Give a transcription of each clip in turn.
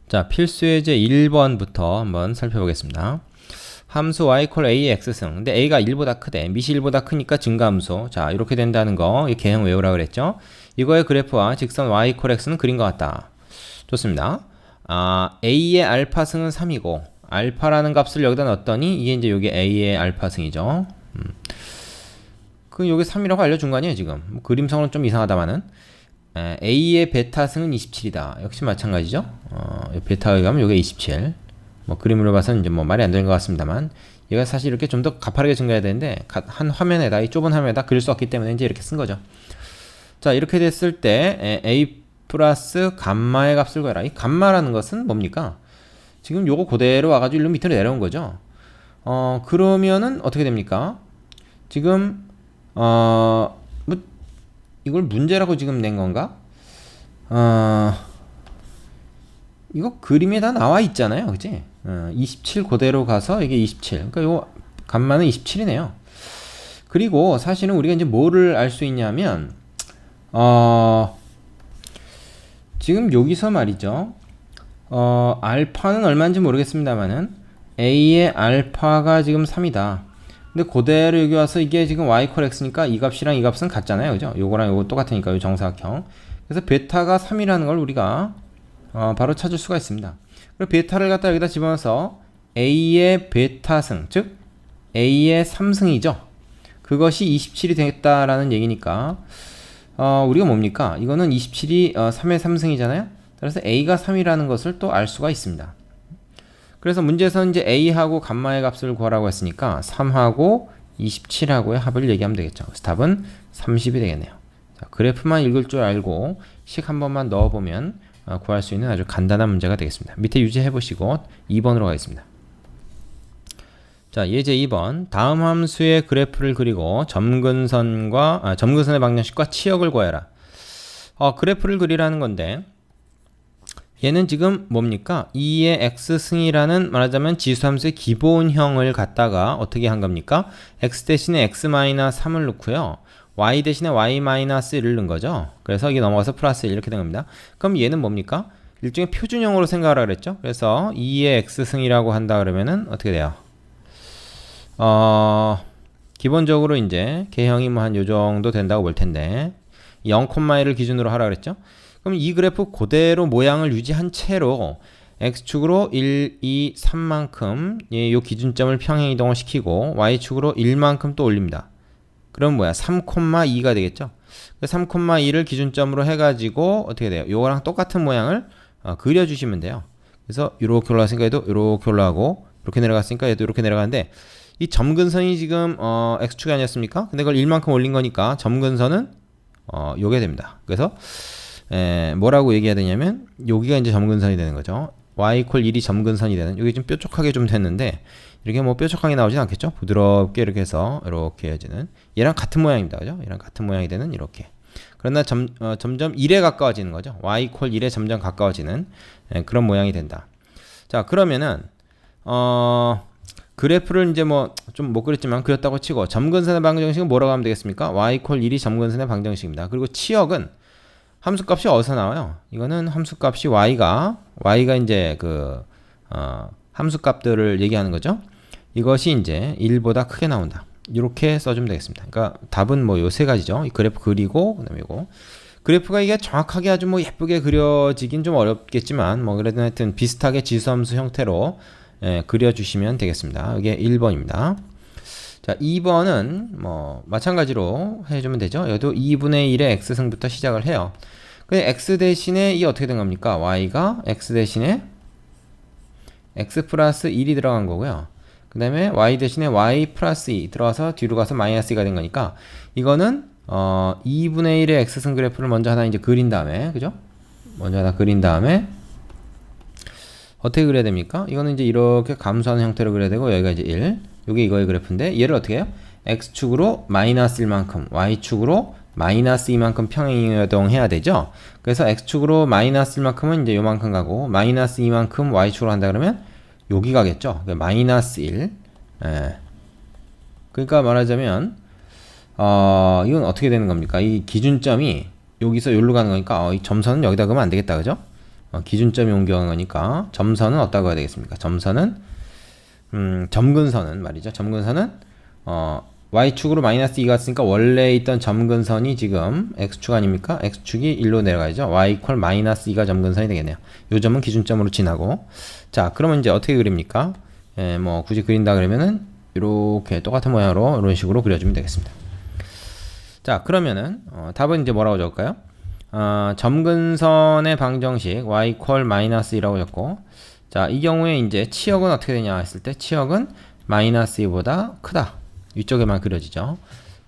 자, 필수 예제 1번부터 한번 살펴보겠습니다. 함수 y 콜 a의 x승. 근데 a가 1보다 크대. 밑이 1보다 크니까 증가함수. 자, 이렇게 된다는 거, 이 개형 외우라 그랬죠? 이거의 그래프와 직선 y 콜 x는 그린 것 같다. 좋습니다. a의 알파승은 3이고, 알파라는 값을 여기다 넣었더니, 이게 이제 여기 a의 알파승이죠. 그 여기 3이라고 알려준 거 아니에요, 지금? 뭐 그림상으로는 좀 이상하다마는. a의 베타승은 27이다. 역시 마찬가지죠. 베타에 가면 요게 27. 뭐 그림으로 봐서는 이제 뭐 말이 안 되는 것 같습니다만, 얘가 사실 이렇게 좀 더 가파르게 증가해야 되는데 한 화면에다, 이 좁은 화면에다 그릴 수 없기 때문에 이제 이렇게 쓴 거죠. 자, 이렇게 됐을 때 a 플러스 감마의 값을 구해라. 이 감마라는 것은 뭡니까? 지금 요거 그대로 와가지고 일로 밑으로 내려온 거죠. 그러면은 어떻게 됩니까? 지금 뭐 이걸 문제라고 지금 낸 건가? 이거 그림에 다 나와 있잖아요, 그치? 27 그대로 가서 이게 27. 그러니까 요 감마는 27이네요. 그리고 사실은 우리가 이제 뭐를 알 수 있냐면, 지금 여기서 말이죠. 알파는 얼마인지 모르겠습니다만은 a의 알파가 지금 3이다. 근데 그대로 여기 와서 이게 지금 y 콜 x니까 이 값이랑 이 값은 같잖아요, 그죠? 요거랑 요거 똑같으니까 요 정사각형. 그래서 베타가 3이라는 걸 우리가 바로 찾을 수가 있습니다. 그리고 베타를 갖다 여기다 집어넣어서 a의 베타승, 즉 a의 3승이죠. 그것이 27이 됐다라는 얘기니까 우리가 뭡니까? 이거는 27이 3의 3승이잖아요. 그래서 a가 3이라는 것을 또 알 수가 있습니다. 그래서 문제에서는 이제 a하고 감마의 값을 구하라고 했으니까 3하고 27하고의 합을 얘기하면 되겠죠. 그래서 답은 30이 되겠네요. 자, 그래프만 읽을 줄 알고 식 한 번만 넣어보면 구할 수 있는 아주 간단한 문제가 되겠습니다. 밑에 유지해 보시고 2번으로 가겠습니다. 자, 예제 2번. 다음 함수의 그래프를 그리고 점근선의 방정식과 치역을 구해라. 그래프를 그리라는 건데, 얘는 지금 뭡니까? 2의 x승이라는 말하자면 지수함수의 기본형을 갖다가 어떻게 한 겁니까? x 대신에 x-3을 넣고요. y 대신에 y-1을 넣은 거죠. 그래서 이게 넘어가서 플러스 1 이렇게 된 겁니다. 그럼 얘는 뭡니까? 일종의 표준형으로 생각하라 그랬죠. 그래서 2의 x승이라고 한다 그러면은 어떻게 돼요? 기본적으로 이제 개형이 뭐 한 요 정도 된다고 볼 텐데 0,1을 기준으로 하라 그랬죠. 그럼 이 그래프 그대로 모양을 유지한 채로 x축으로 1, 2, 3만큼 요 기준점을 평행 이동을 시키고 y축으로 1만큼 또 올립니다. 그럼 뭐야? 3,2가 되겠죠. 3,2를 기준점으로 해가지고 어떻게 돼요? 요거랑 똑같은 모양을 그려주시면 돼요. 그래서 이렇게 올라갔으니까 얘도 이렇게 올라가고, 이렇게 내려갔으니까 얘도 이렇게 내려가는데, 이 점근선이 지금 x축이 아니었습니까? 근데 그걸 1만큼 올린 거니까 점근선은 요게 됩니다. 그래서 뭐라고 얘기해야 되냐면 여기가 이제 점근선이 되는 거죠. y 콜 1이 점근선이 되는, 여기 좀 뾰족하게 좀 됐는데 이렇게 뭐 뾰족하게 나오진 않겠죠. 부드럽게 이렇게 해서 이렇게 해지는, 얘랑 같은 모양입니다, 그죠? 얘랑 같은 모양이 되는 이렇게. 그러나 점점 1에 가까워지는 거죠. y 콜 1에 점점 가까워지는 그런 모양이 된다. 자, 그러면은 그래프를 이제 뭐 좀 못 그렸지만 그렸다고 치고, 점근선의 방정식은 뭐라고 하면 되겠습니까? y 콜 1이 점근선의 방정식입니다. 그리고 치역은 함수값이 어디서 나와요? 이거는 함수값이 y가 이제 함수값들을 얘기하는 거죠. 이것이 이제 1보다 크게 나온다. 이렇게 써주면 되겠습니다. 그러니까 답은 뭐 요 세 가지죠. 이 그래프 그리고 그다음에 이거 그래프가 이게 정확하게 아주 뭐 예쁘게 그려지긴 좀 어렵겠지만 뭐 그래도 하여튼 비슷하게 지수함수 형태로 그려주시면 되겠습니다. 이게 1번입니다. 자, 2번은 뭐 마찬가지로 해주면 되죠. 여기도 2분의 1의 x승부터 시작을 해요. 근데 x 대신에 이 어떻게 된 겁니까? y가 x 대신에 x 플러스 1이 들어간 거고요. 그 다음에 y 대신에 y 플러스 2 들어가서 뒤로 가서 마이너스 2가 된 거니까, 이거는 2분의 1의 x승 그래프를 먼저 하나 이제 그린 다음에, 그죠? 먼저 하나 그린 다음에 어떻게 그려야 됩니까? 이거는 이제 이렇게 감소하는 형태로 그려야 되고, 여기가 이제 1, 요게 이거의 그래프인데, 얘를 어떻게 해요? x축으로 마이너스 1만큼, y축으로 마이너스 2만큼 평행이동 해야 되죠. 그래서 x축으로 마이너스 1만큼은 이제 요만큼 가고, 마이너스 2만큼 y축으로 한다 그러면 여기 가겠죠. 그러니까 마이너스 1. 그러니까 말하자면 이건 어떻게 되는 겁니까? 이 기준점이 여기서 여기로 가는 거니까 이 점선은 여기다 그으면 안 되겠다, 그죠? 기준점이 옮겨간 거니까 점선은 어디다가 해야 되겠습니까? 점선은 점근선은 말이죠. 점근선은 y축으로 마이너스 2가 있으니까 원래 있던 점근선이 지금 x축 아닙니까? x축이 1로 내려가야죠. y 이퀄 마이너스 2가 점근선이 되겠네요. 요 점은 기준점으로 지나고. 자, 그러면 이제 어떻게 그립니까? 뭐 굳이 그린다 그러면은 이렇게 똑같은 모양으로 이런 식으로 그려주면 되겠습니다. 자, 그러면은 답은 이제 뭐라고 적을까요? 점근선의 방정식 y 이퀄 마이너스 2라고 적고, 자, 이 경우에 이제 치역은 어떻게 되냐 했을 때 치역은 마이너스 2보다 크다. 위쪽에만 그려지죠.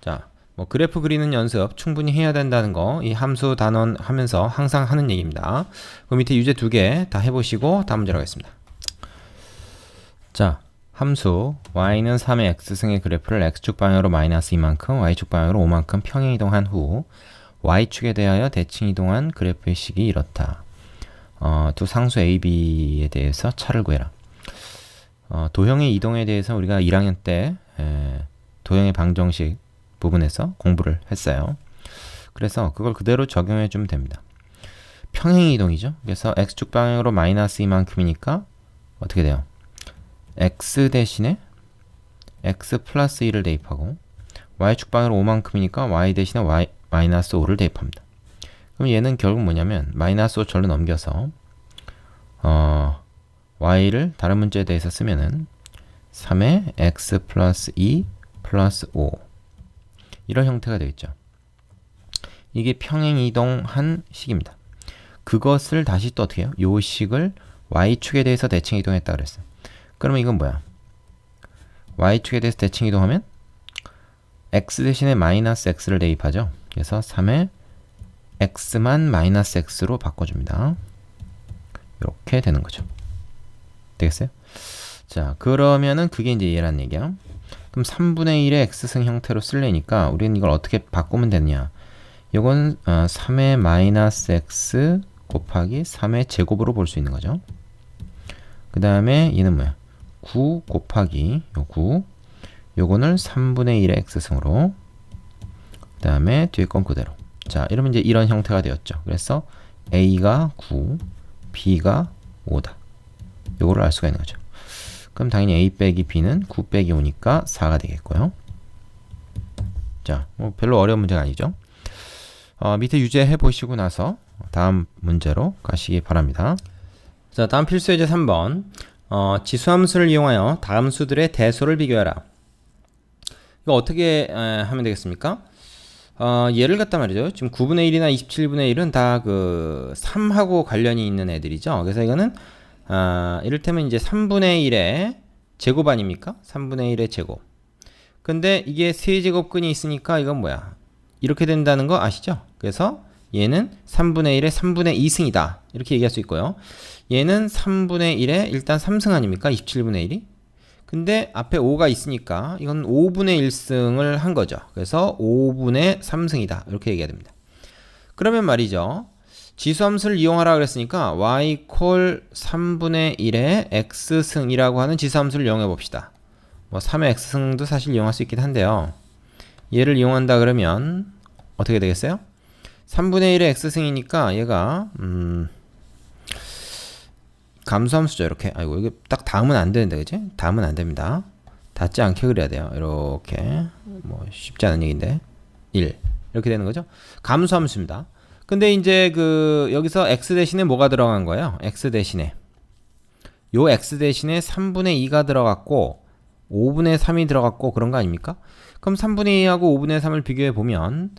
자, 뭐 그래프 그리는 연습 충분히 해야 된다는 거 이 함수 단원 하면서 항상 하는 얘기입니다. 그 밑에 유제 2개 다 해보시고 다음 문제로 가겠습니다. 자, 함수 y는 3의 x승의 그래프를 x축 방향으로 마이너스 2만큼 y축 방향으로 5만큼 평행 이동한 후 y축에 대하여 대칭 이동한 그래프의 식이 이렇다. 두 상수 a, b에 대해서 차를 구해라. 도형의 이동에 대해서 우리가 1학년 때 도형의 방정식 부분에서 공부를 했어요. 그래서 그걸 그대로 적용해 주면 됩니다. 평행 이동이죠. 그래서 x축 방향으로 마이너스 2만큼이니까 어떻게 돼요? x 대신에 x 플러스 2를 대입하고 y축 방향으로 5만큼이니까 y 대신에 y 마이너스 5를 대입합니다. 그럼 얘는 결국 뭐냐면 마이너스 5 절로 넘겨서 y를 다른 문자에 대해서 쓰면은 3의 x 플러스 2 플러스 5 이런 형태가 되겠죠. 이게 평행 이동한 식입니다. 그것을 다시 또 어떻게 해요? 요 식을 y축에 대해서 대칭 이동했다 그랬어요. 그러면 이건 뭐야? y축에 대해서 대칭 이동하면 x 대신에 마이너스 x를 대입하죠. 그래서 3의 x만 마이너스 x로 바꿔줍니다. 이렇게 되는 거죠. 되겠어요? 자, 그러면은 그게 이제 얘란 얘기야. 그럼 3분의 1의 x승 형태로 쓸래니까 우리는 이걸 어떻게 바꾸면 되냐? 이건 3의 마이너스 x 곱하기 3의 제곱으로 볼 수 있는 거죠. 그 다음에 얘는 뭐야? 9 곱하기 요 9 요거는 3분의 1의 x승으로 그 다음에 뒤에 건 그대로. 자, 이러면 이제 이런 형태가 되었죠. 그래서 a가 9, b가 5다. 요거를 알 수가 있는 거죠. 그럼 당연히 a 빼기 b는 9 빼기 5니까 4가 되겠고요. 자, 뭐 별로 어려운 문제가 아니죠. 밑에 유제 해보시고 나서 다음 문제로 가시기 바랍니다. 자, 다음 필수 예제 3번. 지수함수를 이용하여 다음 수들의 대소를 비교하라. 이거 어떻게 하면 되겠습니까? 얘를 갖다 말이죠. 지금 9분의 1이나 27분의 1은 다 그 3하고 관련이 있는 애들이죠. 그래서 이거는 이를테면 이제 3분의 1의 제곱 아닙니까? 3분의 1의 제곱. 근데 이게 세제곱근이 있으니까 이건 뭐야? 이렇게 된다는 거 아시죠? 그래서 얘는 3분의 1의 3분의 2승이다. 이렇게 얘기할 수 있고요. 얘는 3분의 1의 일단 3승 아닙니까? 27분의 1이. 근데 앞에 5가 있으니까 이건 5분의 1승을 한 거죠. 그래서 5분의 3승이다. 이렇게 얘기해야 됩니다. 그러면 말이죠. 지수함수를 이용하라 그랬으니까 y 이퀄 3분의 1의 x승이라고 하는 지수함수를 이용해 봅시다. 뭐 3의 x승도 사실 이용할 수 있긴 한데요. 얘를 이용한다 그러면 어떻게 되겠어요? 3분의 1의 x승이니까 얘가 감수함수죠. 이렇게. 아이고, 이게 딱 닿으면 안 되는데, 그지? 닿으면 안 됩니다. 닿지 않게 그려야 돼요. 이렇게. 뭐 쉽지 않은 얘기인데 1 이렇게 되는 거죠. 감수함수입니다. 근데 이제 그 여기서 x 대신에 뭐가 들어간 거예요? x 대신에 요 x 대신에 3분의 2가 들어갔고 5분의 3이 들어갔고 그런 거 아닙니까? 그럼 3분의 2하고 5분의 3을 비교해 보면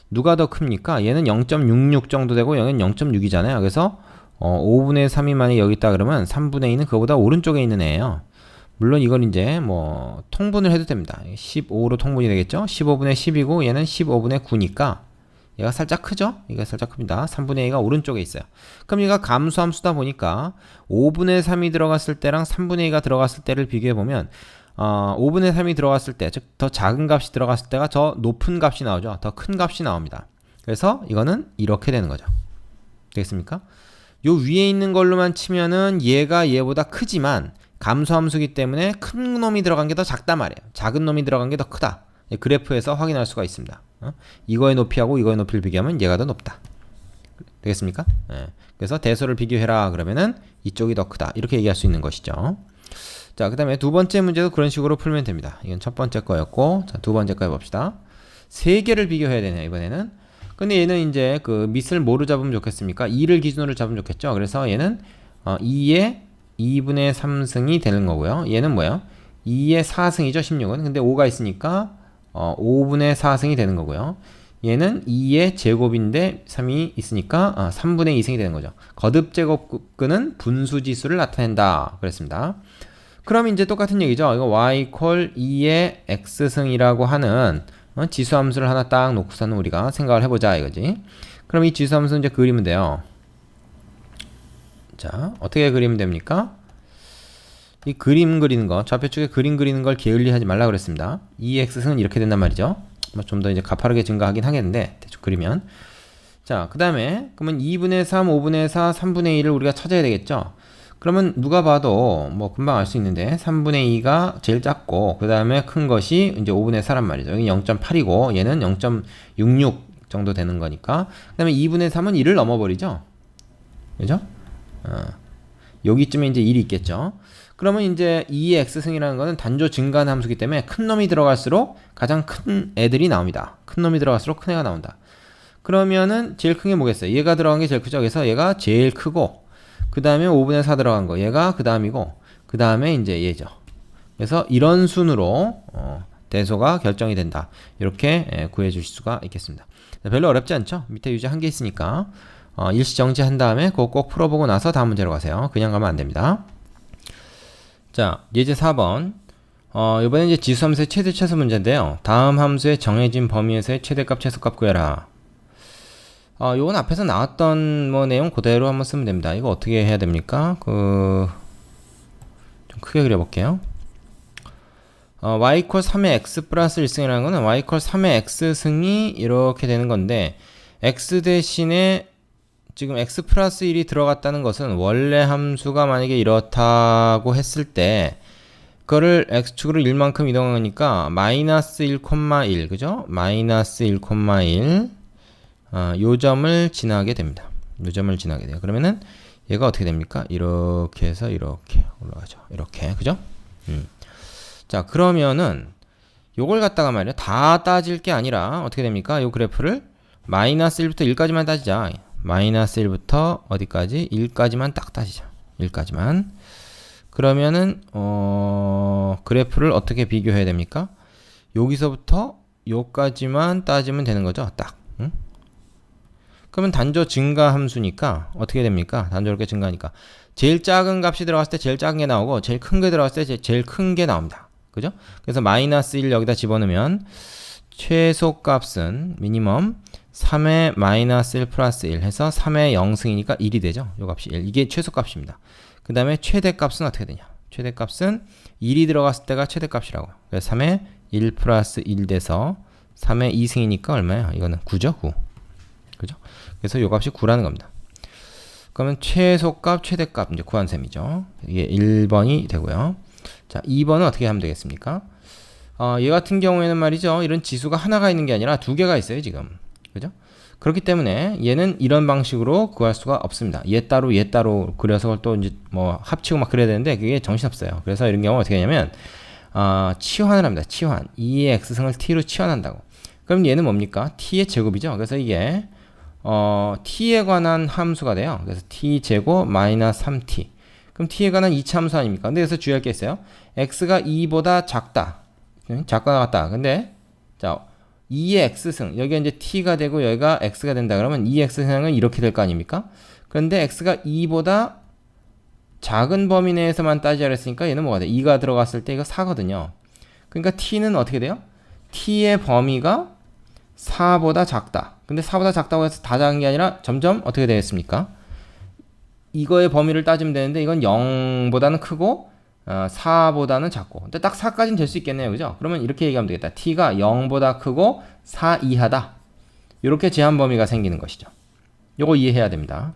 누가 더 큽니까? 얘는 0.66 정도 되고 얘는 0.6이잖아요. 그래서 5분의 3이 만약 여기 있다 그러면 3분의 2는 그거보다 오른쪽에 있는 애예요. 물론 이걸 이제 뭐 통분을 해도 됩니다. 15로 통분이 되겠죠? 15분의 10이고 얘는 15분의 9니까 얘가 살짝 크죠? 얘가 살짝 큽니다. 3분의 2가 오른쪽에 있어요. 그럼 얘가 감수함수다 보니까 5분의 3이 들어갔을 때랑 3분의 2가 들어갔을 때를 비교해 보면 5분의 3이 들어갔을 때, 즉 더 작은 값이 들어갔을 때가 더 높은 값이 나오죠. 더 큰 값이 나옵니다. 그래서 이거는 이렇게 되는 거죠. 되겠습니까? 요 위에 있는 걸로만 치면은 얘가 얘보다 크지만 감수함수기 때문에 큰 놈이 들어간 게 더 작단 말이에요. 작은 놈이 들어간 게 더 크다. 그래프에서 확인할 수가 있습니다. 이거의 높이하고 이거의 높이를 비교하면 얘가 더 높다. 되겠습니까? 예. 그래서 대소를 비교해라 그러면은 이쪽이 더 크다 이렇게 얘기할 수 있는 것이죠. 자, 그 다음에 두 번째 문제도 그런 식으로 풀면 됩니다. 이건 첫 번째 거였고, 자, 두 번째 거 해봅시다. 세 개를 비교해야 되네요, 이번에는. 근데 얘는 이제 그 밑을 뭐로 잡으면 좋겠습니까? 2를 기준으로 잡으면 좋겠죠. 그래서 얘는 2의 2분의 3승이 되는 거고요. 얘는 뭐예요? 2의 4승이죠, 16은. 근데 5가 있으니까 5분의 4승이 되는 거고요. 얘는 2의 제곱인데 3이 있으니까 3분의 2승이 되는 거죠. 거듭 제곱근은 분수지수를 나타낸다 그랬습니다. 그럼 이제 똑같은 얘기죠. 이거 y equal 2의 x승이라고 하는 지수함수를 하나 딱 놓고서는 우리가 생각을 해보자 이거지. 그럼 이 지수함수 이제 그리면 돼요. 자, 어떻게 그리면 됩니까? 이 그림 그리는 거, 좌표축에 그림 그리는 걸 게을리하지 말라 그랬습니다. 2x승은 이렇게 된단 말이죠. 좀 더 이제 가파르게 증가하긴 하겠는데 대충 그리면. 자, 그 다음에 그러면 2분의 3, 5분의 4, 3분의 1을 우리가 찾아야 되겠죠. 그러면 누가 봐도 뭐 금방 알 수 있는데 3분의 2가 제일 작고 그 다음에 큰 것이 이제 5분의 4란 말이죠. 여기 0.8이고 얘는 0.66 정도 되는 거니까. 그 다음에 2분의 3은 1을 넘어버리죠. 그죠? 여기쯤에 이제 1이 있겠죠. 그러면 이제 2의 x승이라는 거는 단조 증가하는 함수이기 때문에 큰 놈이 들어갈수록 가장 큰 애들이 나옵니다. 큰 놈이 들어갈수록 큰 애가 나온다. 그러면은 제일 큰 게 뭐겠어요? 얘가 들어간 게 제일 크죠. 그래서 얘가 제일 크고 그 다음에 5분의 4 들어간 거 얘가 그 다음이고 그 다음에 이제 얘죠. 그래서 이런 순으로 대소가 결정이 된다. 이렇게 구해 주실 수가 있겠습니다. 별로 어렵지 않죠? 밑에 유제 한 개 있으니까 일시정지 한 다음에 그거 꼭 풀어보고 나서 다음 문제로 가세요. 그냥 가면 안 됩니다. 자, 예제 4번. 이번엔 이제 지수함수의 최대 최소 문제인데요. 다음 함수의 정해진 범위에서의 최대값 최소값 구해라. 요건 앞에서 나왔던 뭐 내용 그대로 한번 쓰면 됩니다. 이거 어떻게 해야 됩니까? 좀 크게 그려볼게요. y equal 3의 x 플러스 1승이라는 거는 y equal 3의 x승이 이렇게 되는 건데 x 대신에 지금 x 플러스 1이 들어갔다는 것은 원래 함수가 만약에 이렇다고 했을 때 그거를 x축으로 1만큼 이동하니까 마이너스 1,1 그죠? 마이너스 1,1 요 점을 지나게 됩니다. 요 점을 지나게 돼요. 그러면은 얘가 어떻게 됩니까? 이렇게 해서 이렇게 올라가죠. 이렇게 그죠? 자, 그러면은 요걸 갖다가 말이야 다 따질 게 아니라 어떻게 됩니까? 요 그래프를 마이너스 1부터 1까지만 따지자. 마이너스 1부터 어디까지? 1까지만 딱 따지자. 1까지만. 그러면은 그래프를 어떻게 비교해야 됩니까? 여기서부터 요까지만 따지면 되는 거죠. 딱. 응? 그러면 단조 증가 함수니까 어떻게 됩니까? 단조 이렇게 증가하니까 제일 작은 값이 들어갔을 때 제일 작은 게 나오고 제일 큰 게 들어갔을 때 제일 큰 게 나옵니다. 그죠? 그래서 마이너스 1 여기다 집어넣으면 최소값은 미니멈 3의 마이너스 1 플러스 1 해서 3의 0승이니까 1이 되죠. 요 값이 1. 이게 최소값입니다. 그 다음에 최대값은 어떻게 되냐? 최대값은 1이 들어갔을 때가 최대값이라고. 그래서 3의 1 플러스 1 돼서 3의 2승이니까 얼마야? 이거는 9죠? 9. 그죠? 그래서 요 값이 9라는 겁니다. 그러면 최소값, 최대값 이제 구한 셈이죠. 이게 1번이 되고요. 자, 2번은 어떻게 하면 되겠습니까? 얘 같은 경우에는 말이죠. 이런 지수가 하나가 있는 게 아니라 두 개가 있어요, 지금. 그죠? 그렇기 때문에 얘는 이런 방식으로 구할 수가 없습니다. 얘 따로 그려서 그걸 또 이제 뭐 합치고 막 그래야 되는데 그게 정신없어요. 그래서 이런 경우 어떻게 하냐면 치환을 합니다. 치환. 2의 x승을 t로 치환한다고. 그럼 얘는 뭡니까? t의 제곱이죠. 그래서 이게 t에 관한 함수가 돼요. 그래서 t 제곱 마이너스 3t. 그럼 t에 관한 2차 함수 아닙니까? 근데 여기서 주의할 게 있어요. x가 2보다 작다. 작거나 같다. 근데 자 2의 x승 여기가 이제 t가 되고 여기가 x가 된다 그러면 2의 x승은 이렇게 될 거 아닙니까? 그런데 x가 2보다 작은 범위 내에서만 따지자 그랬으니까 얘는 뭐가 돼? 2가 들어갔을 때 이거 4거든요. 그러니까 t는 어떻게 돼요? t의 범위가 4보다 작다. 근데 4보다 작다고 해서 다 작은 게 아니라 점점 어떻게 되겠습니까? 이거의 범위를 따지면 되는데 이건 0보다는 크고 4보다는 작고. 근데 딱 4까지는 될 수 있겠네요. 그죠? 그러면 이렇게 얘기하면 되겠다. t가 0보다 크고 4 이하다. 이렇게 제한 범위가 생기는 것이죠. 요거 이해해야 됩니다.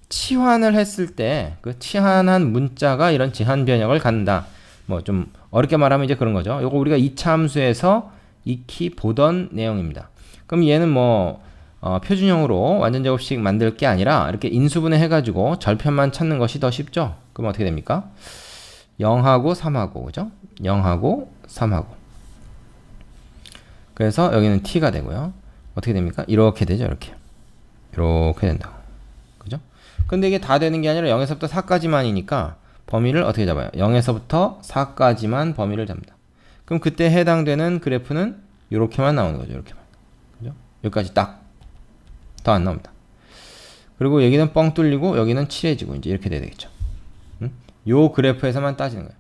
치환을 했을 때 그 치환한 문자가 이런 제한 변형을 갖는다. 뭐 좀 어렵게 말하면 이제 그런 거죠. 요거 우리가 2차 함수에서 익히 보던 내용입니다. 그럼 얘는 뭐 표준형으로 완전 제곱식 만들 게 아니라 이렇게 인수분해 해가지고 절편만 찾는 것이 더 쉽죠. 그럼 어떻게 됩니까? 0하고 3하고 그죠? 0하고 3하고 그래서 여기는 t가 되고요. 어떻게 됩니까? 이렇게 되죠. 이렇게 된다고 그죠? 근데 이게 다 되는 게 아니라 0에서부터 4까지만이니까 범위를 어떻게 잡아요? 0에서부터 4까지만 범위를 잡니다. 그럼 그때 해당되는 그래프는 이렇게만 나오는 거죠. 이렇게만 그죠? 여기까지 딱 더 안 나옵니다. 그리고 여기는 뻥 뚫리고 여기는 칠해지고 이제 이렇게 돼야 되겠죠. 요 그래프에서만 따지는 거예요.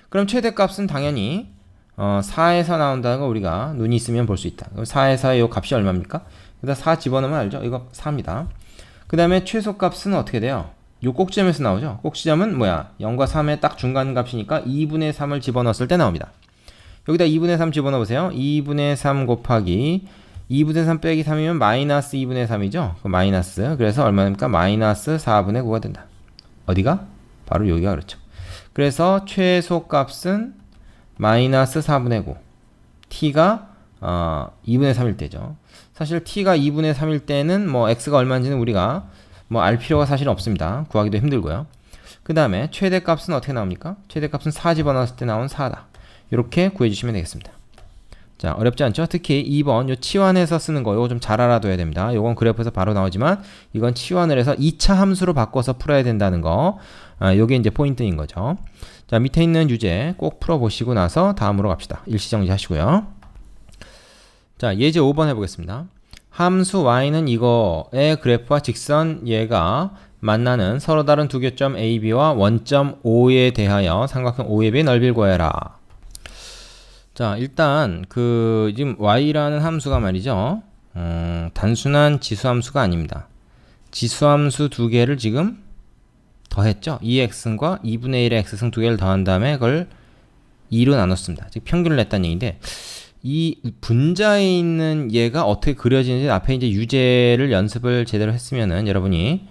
그럼 최대값은 당연히 4에서 나온다는 거 우리가 눈이 있으면 볼 수 있다. 그럼 4에서의 요 값이 얼마입니까? 일단 4 집어넣으면 알죠? 이거 4입니다. 그 다음에 최소값은 어떻게 돼요? 요 꼭지점에서 나오죠? 꼭지점은 뭐야? 0과 3의 딱 중간 값이니까 2분의 3을 집어넣었을 때 나옵니다. 여기다 2분의 3 집어넣으세요. 2분의 3 곱하기 2분의 3 빼기 3이면 마이너스 2분의 3이죠? 그 마이너스. 그래서 얼마입니까? 마이너스 4분의 9가 된다. 어디가? 바로 여기가 그렇죠. 그래서 최소값은 마이너스 4분의 9. t가 2분의 3일 때죠. 사실 t가 2분의 3일 때는 뭐 x가 얼마인지는 우리가 뭐 알 필요가 사실은 없습니다. 구하기도 힘들고요. 그 다음에 최대값은 어떻게 나옵니까? 최대값은 4 집어넣었을 때 나온 4다. 이렇게 구해주시면 되겠습니다. 자, 어렵지 않죠? 특히 2번 요 치환해서 쓰는 거 요거 좀 잘 알아둬야 됩니다. 요건 그래프에서 바로 나오지만 이건 치환을 해서 2차 함수로 바꿔서 풀어야 된다는 거. 요게 이제 포인트인 거죠. 자, 밑에 있는 유제 꼭 풀어보시고 나서 다음으로 갑시다. 일시정지 하시고요. 자, 예제 5번 해보겠습니다. 함수 y는 이거의 그래프와 직선 얘가 만나는 서로 다른 두 교점 AB와 원점 O에 대하여 삼각형 OAB의 넓이를 구해라. 자, 일단 지금 y라는 함수가 말이죠. 단순한 지수함수가 아닙니다. 지수함수 두 개를 지금 더했죠. 2x승과 2분의 1의 x승 두 개를 더한 다음에 그걸 2로 나눴습니다. 즉 평균을 냈다는 얘기인데 이 분자에 있는 얘가 어떻게 그려지는지 앞에 이제 유제를 연습을 제대로 했으면은 여러분이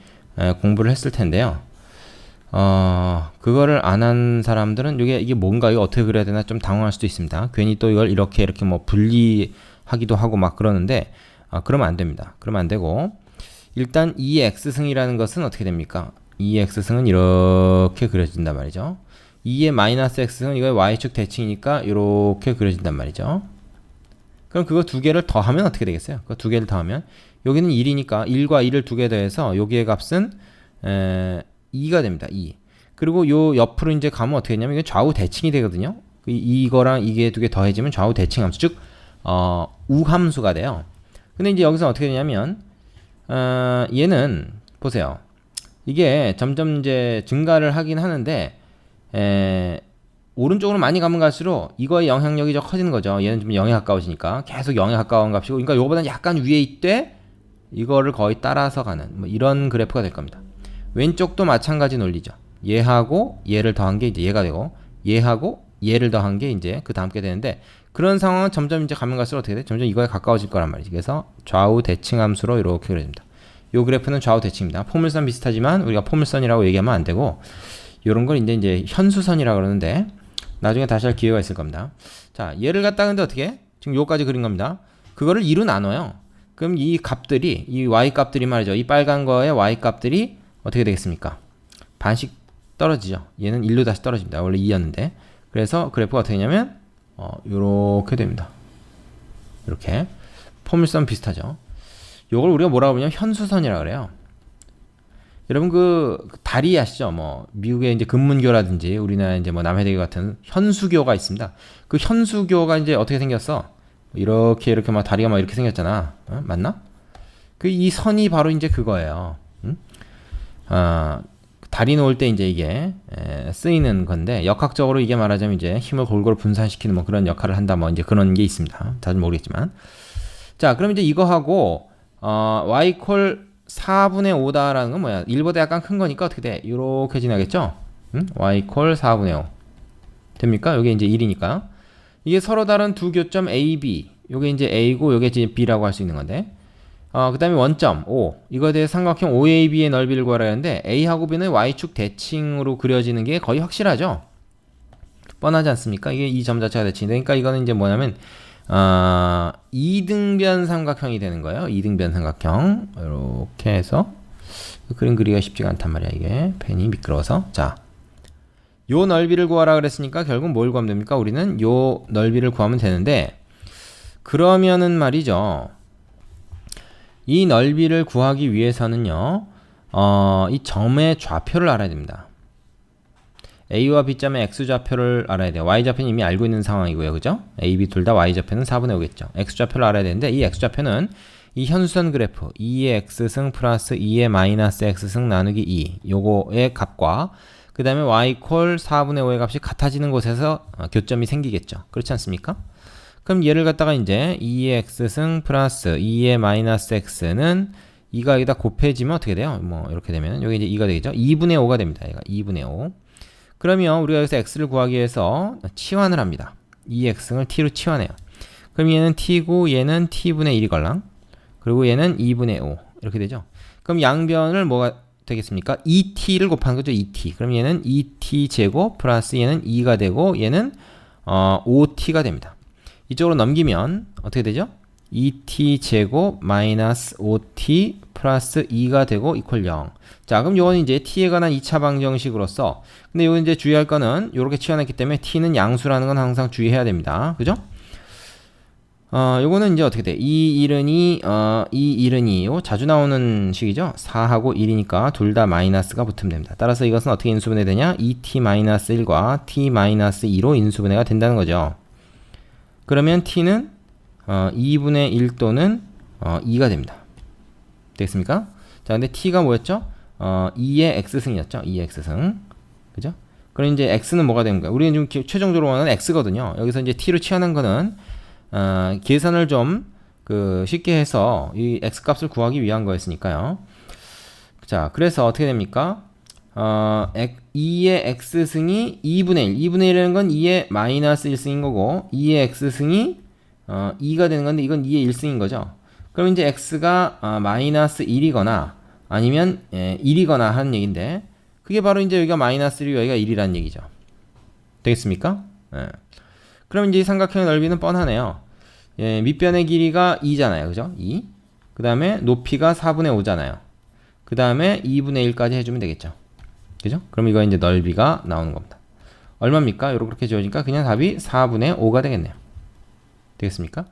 공부를 했을 텐데요. 그거를 안 한 사람들은 이게 뭔가 이거 어떻게 그려야 되나 좀 당황할 수도 있습니다. 괜히 또 이걸 이렇게 뭐 분리하기도 하고 막 그러는데 그러면 안 됩니다. 그러면 안 되고 일단 2x승이라는 것은 어떻게 됩니까? 2x승은 이렇게 그려진단 말이죠. 2의 마이너스 x승은 이거의 y축 대칭이니까 이렇게 그려진단 말이죠. 그럼 그거 두 개를 더하면 어떻게 되겠어요? 그 두 개를 더하면 여기는 1이니까 1과 2를 두 개 더해서 여기의 값은 2가 됩니다. 2. 그리고 요 옆으로 이제 가면 어떻게 되냐면 이게 좌우 대칭이 되거든요. 이거랑 이게 두 개 더해지면 좌우 대칭 함수, 즉 우함수가 돼요. 근데 이제 여기서 어떻게 되냐면 얘는 보세요. 이게 점점 이제 증가를 하긴 하는데 오른쪽으로 많이 가면 갈수록 이거의 영향력이 더 커지는 거죠. 얘는 좀 0에 가까워지니까 계속 0에 가까운 값이고, 그러니까 요거보다는 약간 위에 있되 이거를 거의 따라서 가는 뭐 이런 그래프가 될 겁니다. 왼쪽도 마찬가지 논리죠. 얘하고 얘를 더한 게 이제 얘가 되고, 얘하고 얘를 더한 게 이제 그 다음 게 되는데, 그런 상황은 점점 이제 가면 갈수록 어떻게 돼? 점점 이거에 가까워질 거란 말이지. 그래서 좌우 대칭 함수로 이렇게 그려집니다. 요 그래프는 좌우 대칭입니다. 포물선 비슷하지만 우리가 포물선이라고 얘기하면 안 되고, 요런 걸 이제 현수선이라고 그러는데 나중에 다시 할 기회가 있을 겁니다. 자, 얘를 갖다 근데 어떻게? 지금 요까지 그린 겁니다. 그거를 2로 나눠요. 그럼 이 값들이, 이 y 값들이 말이죠. 이 빨간 거의 y 값들이 어떻게 되겠습니까? 반씩 떨어지죠. 얘는 1로 다시 떨어집니다. 원래 2였는데. 그래서 그래프가 어떻게 되냐면 요렇게 됩니다. 이렇게 포물선 비슷하죠. 요걸 우리가 뭐라고 하냐면 현수선이라고 그래요. 여러분 그 다리 아시죠? 뭐 미국의 이제 금문교라든지 우리나라 이제 뭐 남해대교 같은 현수교가 있습니다. 그 현수교가 이제 어떻게 생겼어? 이렇게 막 다리가 막 이렇게 생겼잖아. 맞나? 그 이 선이 바로 이제 그거예요. 다리 놓을 때 이제 이게 쓰이는 건데, 역학적으로 이게 말하자면 이제 힘을 골고루 분산시키는 뭐 그런 역할을 한다, 뭐 이제 그런 게 있습니다. 잘 모르겠지만. 자, 그럼 이제 이거하고 y 콜 4분의 5다라는 건 뭐야? 1보다 약간 큰 거니까 어떻게 돼? 이렇게 지나겠죠? y 콜 4분의 5 됩니까? 여기 이제 1이니까. 이게 서로 다른 두 교점 A, B. 요게 이제 A고 요게 이제 B라고 할 수 있는 건데. 그 다음에 원점 O. 이거에 대해 삼각형 OAB의 넓이를 구하라 하는데, A하고 B는 Y축 대칭으로 그려지는 게 거의 확실하죠? 뻔하지 않습니까? 이게 이 점 자체가 대칭인데, 그러니까 이거는 이제 뭐냐면 이등변 삼각형이 되는 거예요. 이등변 삼각형. 이렇게 해서 그림 그리기가 쉽지가 않단 말이야. 이게 펜이 미끄러워서. 자, 요 넓이를 구하라 그랬으니까 결국 뭘 구하면 됩니까? 우리는 요 넓이를 구하면 되는데, 그러면은 말이죠, 이 넓이를 구하기 위해서는요, 이 점의 좌표를 알아야 됩니다. A와 B점의 X좌표를 알아야 돼요. Y좌표는 이미 알고 있는 상황이고요. 그죠? A, B 둘 다 Y좌표는 4분의 5겠죠. X좌표를 알아야 되는데, 이 X좌표는 이 현수선 그래프 2의 X승 플러스 2의 마이너스 X승 나누기 2 요거의 값과 그 다음에 Y 콜 4분의 5의 값이 같아지는 곳에서 교점이 생기겠죠. 그렇지 않습니까? 그럼 얘를 갖다가 이제 2의 X승 플러스 2의 마이너스 X는 2가 여기다 곱해지면 어떻게 돼요? 뭐 이렇게 되면 여기 이제 2가 되겠죠. 2분의 5가 됩니다. 얘가 2분의 5. 그러면 우리가 여기서 X를 구하기 위해서 치환을 합니다. 2X승을 T로 치환해요. 그럼 얘는 T고 얘는 T분의 1이 걸랑. 그리고 얘는 2분의 5 이렇게 되죠. 그럼 양변을 뭐가 되겠습니까? 2t를 곱하는 거죠. 2t. 그럼 얘는 2t 제곱 플러스 얘는 2가 되고 얘는 5t가 됩니다. 이쪽으로 넘기면 어떻게 되죠? 2t 제곱 마이너스 5t 플러스 2가 되고 이퀄 0. 자, 그럼 요거는 이제 t에 관한 2차 방정식으로서, 근데 요거 이제 주의할 거는 요렇게 치환했기 때문에 t는 양수라는 건 항상 주의해야 됩니다. 그죠? 요거는 이제 어떻게 돼? 이 1은 2, 이 1은 2. 요 자주 나오는 식이죠? 4하고 1이니까 둘 다 마이너스가 붙으면 됩니다. 따라서 이것은 어떻게 인수분해 되냐? 2t-1과 t-2로 인수분해가 된다는 거죠. 그러면 t는 2분의 1 또는 2가 됩니다. 되겠습니까? 자, 근데 t가 뭐였죠? 2의 x승이었죠? 2의 x승. 그죠? 그럼 이제 x는 뭐가 되는 거야? 우리는 지금 최종적으로 원하는 x거든요. 여기서 이제 t로 치환한 거는 계산을 좀 쉽게 해서 이 x값을 구하기 위한 거였으니까요. 자, 그래서 어떻게 됩니까? 2의 x승이 2분의 1. 2분의 1이라는 건 2의 마이너스 1승인 거고, 2의 x승이 2가 되는 건데 이건 2의 1승인 거죠. 그럼 이제 x가 마이너스 1이거나 아니면 1이거나 하는 얘기인데, 그게 바로 이제 여기가 마이너스 1이고 여기가 1이라는 얘기죠. 되겠습니까? 그럼 이제 이 삼각형의 넓이는 뻔하네요. 밑변의 길이가 2잖아요. 그죠? 2. 그 다음에 높이가 4분의 5잖아요. 그 다음에 2분의 1까지 해주면 되겠죠. 그죠? 그럼 이거 이제 넓이가 나오는 겁니다. 얼마입니까? 요렇게 지워지니까 그냥 답이 4분의 5가 되겠네요. 되겠습니까?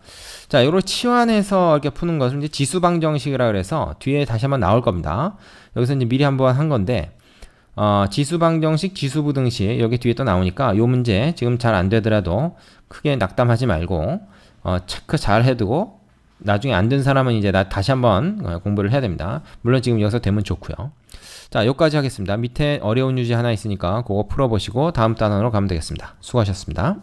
자, 요렇게 치환해서 이렇게 푸는 것을 이제 지수방정식이라 그래서 뒤에 다시 한번 나올 겁니다. 여기서 이제 미리 한번 한 건데, 지수방정식, 지수부등식 여기 뒤에 또 나오니까 요 문제 지금 잘 안 되더라도 크게 낙담하지 말고 체크 잘 해두고 나중에 안 된 사람은 이제 다시 한번 공부를 해야 됩니다. 물론 지금 여기서 되면 좋고요. 자, 여기까지 하겠습니다. 밑에 어려운 유지 하나 있으니까 그거 풀어보시고 다음 단원으로 가면 되겠습니다. 수고하셨습니다.